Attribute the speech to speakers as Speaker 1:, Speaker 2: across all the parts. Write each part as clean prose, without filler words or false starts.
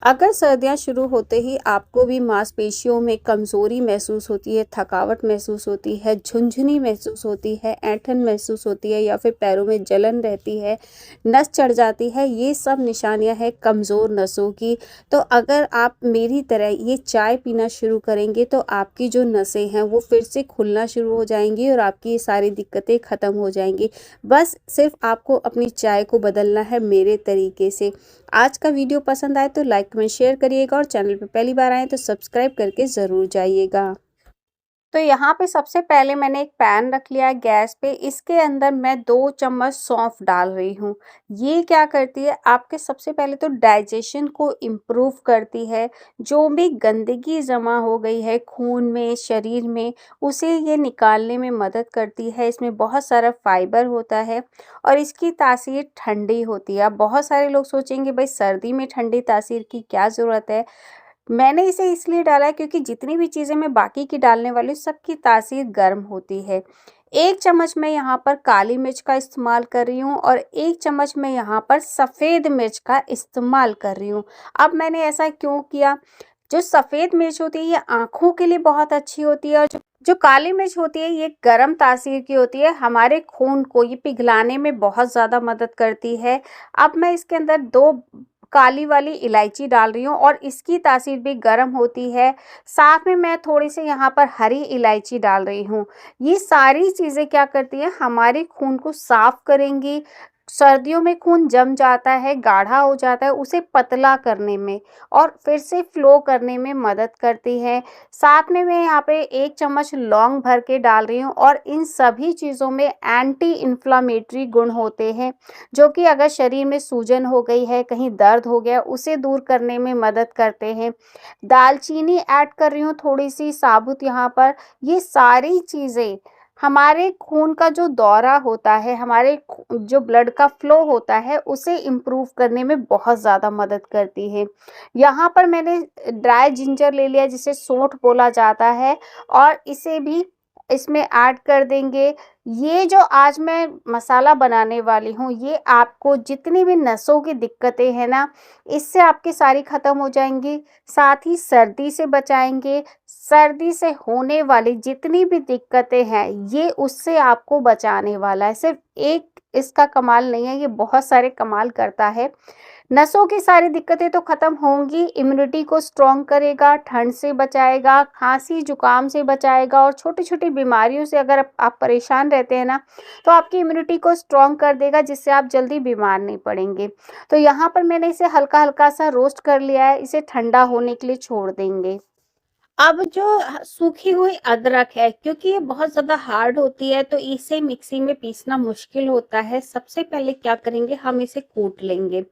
Speaker 1: अगर सर्दियाँ शुरू होते ही आपको भी मांसपेशियों में कमज़ोरी महसूस होती है, थकावट महसूस होती है, झुनझुनी महसूस होती है, ऐंठन महसूस होती है या फिर पैरों में जलन रहती है, नस चढ़ जाती है, ये सब निशानियाँ हैं कमज़ोर नसों की। तो अगर आप मेरी तरह ये चाय पीना शुरू करेंगे तो आपकी जो नसें हैं वो फिर से खुलना शुरू हो जाएँगी और आपकी ये सारी दिक्कतें ख़त्म हो जाएँगी। बस सिर्फ़ आपको अपनी चाय को बदलना है मेरे तरीके से। आज का वीडियो पसंद आए तो लाइक कमेंट शेयर करिएगा और चैनल पे पहली बार आए तो सब्सक्राइब करके ज़रूर जाइएगा। तो यहाँ पे सबसे पहले मैंने एक पैन रख लिया है गैस पे। इसके अंदर मैं 2 चम्मच सौंफ डाल रही हूँ। ये क्या करती है, आपके सबसे पहले तो डाइजेशन को इम्प्रूव करती है। जो भी गंदगी जमा हो गई है खून में, शरीर में, उसे ये निकालने में मदद करती है। इसमें बहुत सारा फाइबर होता है और इसकी तासीर ठंडी होती है। अब बहुत सारे लोग सोचेंगे भाई सर्दी में ठंडी तासीर की क्या ज़रूरत है। मैंने इसे इसलिए डाला है क्योंकि जितनी भी चीज़ें मैं बाकी की डालने वाली हूँ सबकी तासीर गर्म होती है। 1 चम्मच मैं यहाँ पर काली मिर्च का इस्तेमाल कर रही हूँ और 1 चम्मच मैं यहाँ पर सफ़ेद मिर्च का इस्तेमाल कर रही हूँ। अब मैंने ऐसा क्यों किया? जो सफ़ेद मिर्च होती है ये आँखों के लिए बहुत अच्छी होती है और जो जो काली मिर्च होती है ये गर्म तासीर की होती है, हमारे खून को ये पिघलाने में बहुत ज़्यादा मदद करती है। अब मैं इसके अंदर 2 काली वाली इलायची डाल रही हूँ और इसकी तासीर भी गर्म होती है। साथ में मैं थोड़ी सी यहाँ पर हरी इलायची डाल रही हूँ। ये सारी चीज़ें क्या करती हैं, हमारे खून को साफ करेंगी। सर्दियों में खून जम जाता है, गाढ़ा हो जाता है, उसे पतला करने में और फिर से फ्लो करने में मदद करती है। साथ में मैं यहाँ पे 1 चम्मच लौंग भर के डाल रही हूँ और इन सभी चीज़ों में एंटी इन्फ्लामेटरी गुण होते हैं, जो कि अगर शरीर में सूजन हो गई है, कहीं दर्द हो गया, उसे दूर करने में मदद करते हैं। दालचीनी ऐड कर रही हूँ थोड़ी-सी साबुत यहाँ पर। ये सारी चीज़ें हमारे खून का जो दौरा होता है, हमारे जो ब्लड का फ्लो होता है, उसे इम्प्रूव करने में बहुत ज़्यादा मदद करती है। यहाँ पर मैंने ड्राई जिंजर ले लिया जिसे सौंठ बोला जाता है और इसे भी इसमें ऐड कर देंगे। ये जो आज मैं मसाला बनाने वाली हूँ, ये आपको जितनी भी नसों की दिक्कतें हैं ना, इससे आपकी सारी ख़त्म हो जाएँगी। साथ ही सर्दी से बचाएँगे। सर्दी से होने वाली जितनी भी दिक्कतें हैं, ये उससे आपको बचाने वाला है। सिर्फ़ एक इसका कमाल नहीं है, ये बहुत सारे कमाल करता है। नसों की सारी दिक्कतें तो ख़त्म होंगी, इम्यूनिटी को स्ट्रॉन्ग करेगा, ठंड से बचाएगा, खांसी जुकाम से बचाएगा और छोटी-छोटी बीमारियों से अगर आप परेशान रहते हैं ना, तो आपकी इम्यूनिटी को स्ट्रॉन्ग कर देगा जिससे आप जल्दी बीमार नहीं पड़ेंगे। तो यहाँ पर मैंने इसे हल्का-हल्का सा रोस्ट कर लिया है, इसे ठंडा होने के लिए छोड़ देंगे। अब जो सूखी हुई अदरक है, क्योंकि ये बहुत ज़्यादा हार्ड होती है तो इसे मिक्सी में पीसना मुश्किल होता है। सबसे पहले क्या करेंगे, हम इसे कूट लेंगे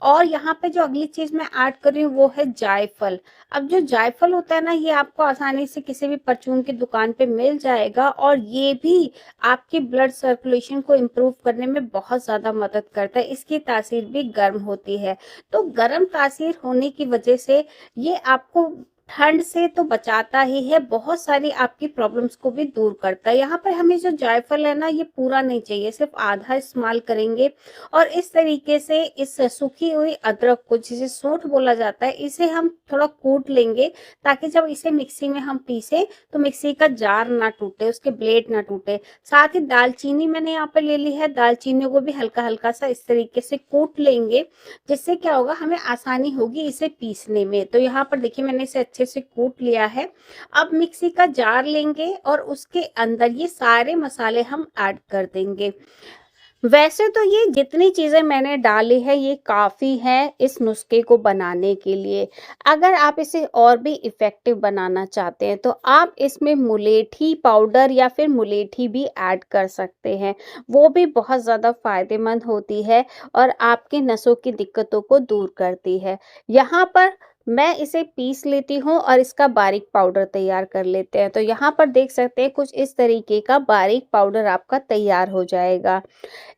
Speaker 1: और यहाँ पे जो अगली चीज़ मैं ऐड कर रही हूँ वो है जायफल। अब जो जायफल होता है ना, ये आपको आसानी से किसी भी परचून की दुकान पे मिल जाएगा और ये भी आपके ब्लड सर्कुलेशन को इम्प्रूव करने में बहुत ज़्यादा मदद करता है। इसकी तासीर भी गर्म होती है, तो गर्म तासीर होने की वजह से ये आपको ठंड से तो बचाता ही है, बहुत सारी आपकी प्रॉब्लम्स को भी दूर करता है। यहाँ पर हमें जो जायफल है ना, ये पूरा नहीं चाहिए, सिर्फ आधा इस्तेमाल करेंगे और इस तरीके से इस सूखी हुई अदरक को, जिसे सौंठ बोला जाता है, इसे हम थोड़ा कूट लेंगे ताकि जब इसे मिक्सी में हम पीसें तो मिक्सी का जार ना टूटे, उसके ब्लेड ना टूटे। साथ ही दालचीनी मैंने यहाँ पर ले ली है, दालचीनी को भी हल्का हल्का सा इस तरीके से कूट लेंगे, जिससे क्या होगा, हमें आसानी होगी इसे पीसने में। तो यहाँ पर देखिए मैंने इसे अच्छे से कूट लिया है। अब मिक्सी का जार लेंगे और उसके अंदर ये सारे मसाले हम ऐड कर देंगे। वैसे तो ये जितनी चीज़ें मैंने डाली है ये काफ़ी है इस नुस्खे को बनाने के लिए। अगर आप इसे और भी इफ़ेक्टिव बनाना चाहते हैं तो आप इसमें मुलेठी पाउडर या फिर मुलेठी भी ऐड कर सकते हैं। वो भी बहुत ज़्यादा फ़ायदेमंद होती है और आपकी नसों की दिक्कतों को दूर करती है। यहाँ पर मैं इसे पीस लेती हूँ और इसका बारीक पाउडर तैयार कर लेते हैं। तो यहाँ पर देख सकते हैं कुछ इस तरीके का बारीक पाउडर आपका तैयार हो जाएगा।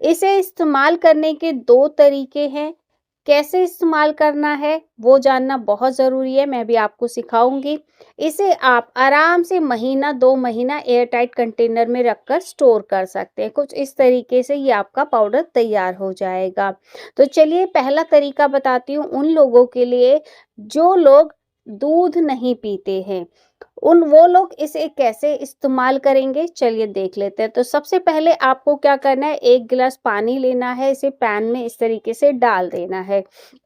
Speaker 1: इसे इस्तेमाल करने के 2 तरीके हैं। कैसे इस्तेमाल करना है वो जानना बहुत ज़रूरी है, मैं भी आपको सिखाऊँगी। इसे आप आराम से महीना 2 महीना एयर टाइट कंटेनर में रखकर स्टोर कर सकते हैं। कुछ इस तरीके से ये आपका पाउडर तैयार हो जाएगा। तो चलिए पहला तरीका बताती हूँ उन लोगों के लिए जो लोग दूध नहीं पीते हैं। वो लोग इसे कैसे इस्तेमाल करेंगे चलिए देख लेते हैं। तो सबसे पहले आपको क्या करना है, 1 गिलास पानी लेना है, इसे पैन में इस तरीके से डाल देना है।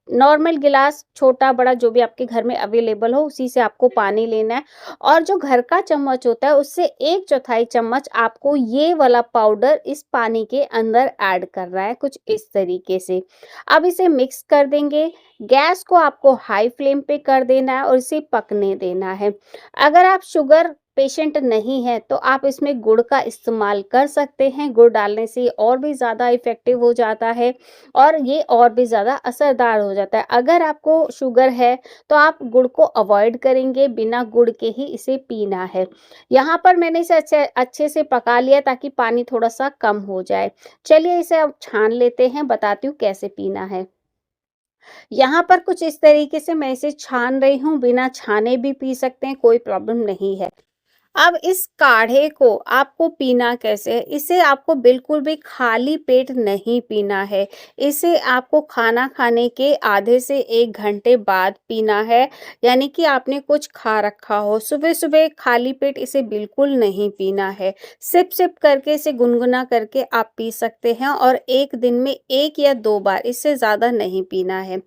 Speaker 1: नॉर्मल गिलास छोटा-बड़ा जो भी आपके घर में अवेलेबल हो उसी से आपको पानी लेना है और जो घर का चम्मच होता है उससे 1/4 चम्मच आपको ये वाला पाउडर इस पानी के अंदर ऐड करना है कुछ इस तरीके से। अब इसे मिक्स कर देंगे। गैस को आपको हाई फ्लेम पे कर देना है और इसे पकने देना है। अगर आप शुगर पेशेंट नहीं है तो आप इसमें गुड़ का इस्तेमाल कर सकते हैं। गुड़ डालने से और भी ज़्यादा इफ़ेक्टिव हो जाता है और ये और भी ज़्यादा असरदार हो जाता है। अगर आपको शुगर है तो आप गुड़ को अवॉइड करेंगे, बिना गुड़ के ही इसे पीना है। यहाँ पर मैंने इसे अच्छे से पका लिया ताकि पानी थोड़ा-सा कम हो जाए। चलिए इसे अब छान लेते हैं, बताती हूँ कैसे पीना है। यहाँ पर कुछ इस तरीके से मैं इसे छान रही हूँ, बिना छाने भी पी सकते हैं, कोई प्रॉब्लम नहीं है। अब इस काढ़े को आपको पीना कैसे है? इसे आपको बिल्कुल भी खाली पेट नहीं पीना है। इसे आपको खाना खाने के आधे से 1 घंटे बाद पीना है, यानी कि आपने कुछ खा रखा हो। सुबह-सुबह खाली पेट इसे बिल्कुल नहीं पीना है। सिप-सिप करके इसे गुनगुना करके आप पी सकते हैं और 1 दिन में 1 या 2 बार, इससे ज़्यादा नहीं पीना है।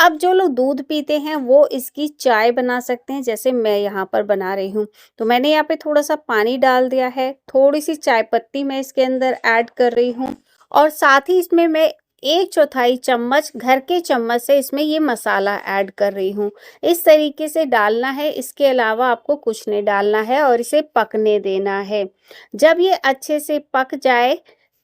Speaker 1: अब जो लोग दूध पीते हैं वो इसकी चाय बना सकते हैं, जैसे मैं यहाँ पर बना रही हूँ। तो मैंने यहाँ पे थोड़ा-सा पानी डाल दिया है, थोड़ी-सी चाय पत्ती मैं इसके अंदर ऐड कर रही हूँ और साथ ही इसमें मैं 1/4 चम्मच घर के चम्मच से इसमें ये मसाला ऐड कर रही हूँ। इस तरीके से डालना है, इसके अलावा आपको कुछ नहीं डालना है और इसे पकने देना है। जब ये अच्छे से पक जाए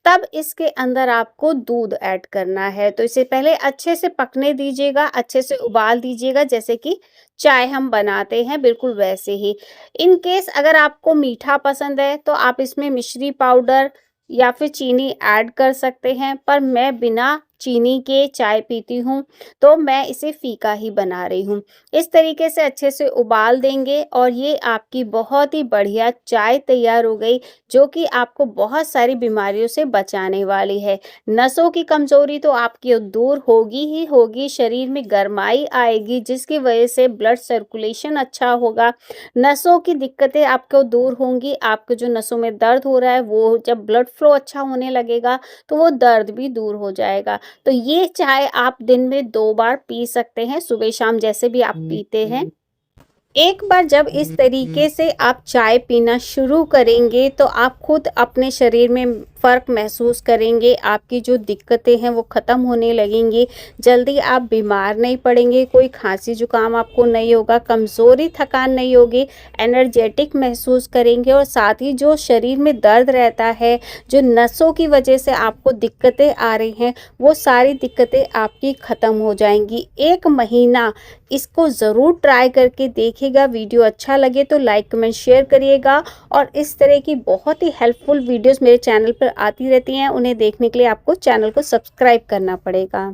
Speaker 1: तब इसके अंदर आपको दूध ऐड करना है। तो इसे पहले अच्छे से पकने दीजिएगा, अच्छे से उबाल दीजिएगा जैसे कि चाय हम बनाते हैं बिल्कुल वैसे ही। इन केस अगर आपको मीठा पसंद है तो आप इसमें मिश्री पाउडर या फिर चीनी ऐड कर सकते हैं, पर मैं बिना चीनी के चाय पीती हूँ तो मैं इसे फीका ही बना रही हूँ। इस तरीके से अच्छे से उबाल देंगे और ये आपकी बहुत ही बढ़िया चाय तैयार हो गई, जो कि आपको बहुत सारी बीमारियों से बचाने वाली है। नसों की कमज़ोरी तो आपकी दूर होगी ही होगी, शरीर में गरमाई आएगी जिसकी वजह से ब्लड सर्कुलेशन अच्छा होगा, नसों की दिक्कतें आपको दूर होंगी, आपके जो नसों में दर्द हो रहा है वो जब ब्लड फ्लो अच्छा होने लगेगा तो वो दर्द भी दूर हो जाएगा। तो ये चाय आप दिन में 2 बार पी सकते हैं, सुबह-शाम जैसे भी आप पीते हैं। एक बार जब इस तरीके से आप चाय पीना शुरू करेंगे तो आप खुद अपने शरीर में फ़र्क महसूस करेंगे, आपकी जो दिक्कतें हैं वो ख़त्म होने लगेंगी, जल्दी आप बीमार नहीं पड़ेंगे, कोई खांसी जुकाम आपको नहीं होगा, कमज़ोरी थकान नहीं होगी, एनर्जेटिक महसूस करेंगे और साथ ही जो शरीर में दर्द रहता है, जो नसों की वजह से आपको दिक्कतें आ रही हैं, वो सारी दिक्कतें आपकी ख़त्म हो जाएंगी। 1 महीना इसको ज़रूर ट्राई करके देखिएगा। वीडियो अच्छा लगे तो लाइक कमेंट शेयर करिएगा और इस तरह की बहुत ही हेल्पफुल वीडियोस मेरे चैनल पर आती रहती हैं, उन्हें देखने के लिए आपको चैनल को सब्सक्राइब करना पड़ेगा।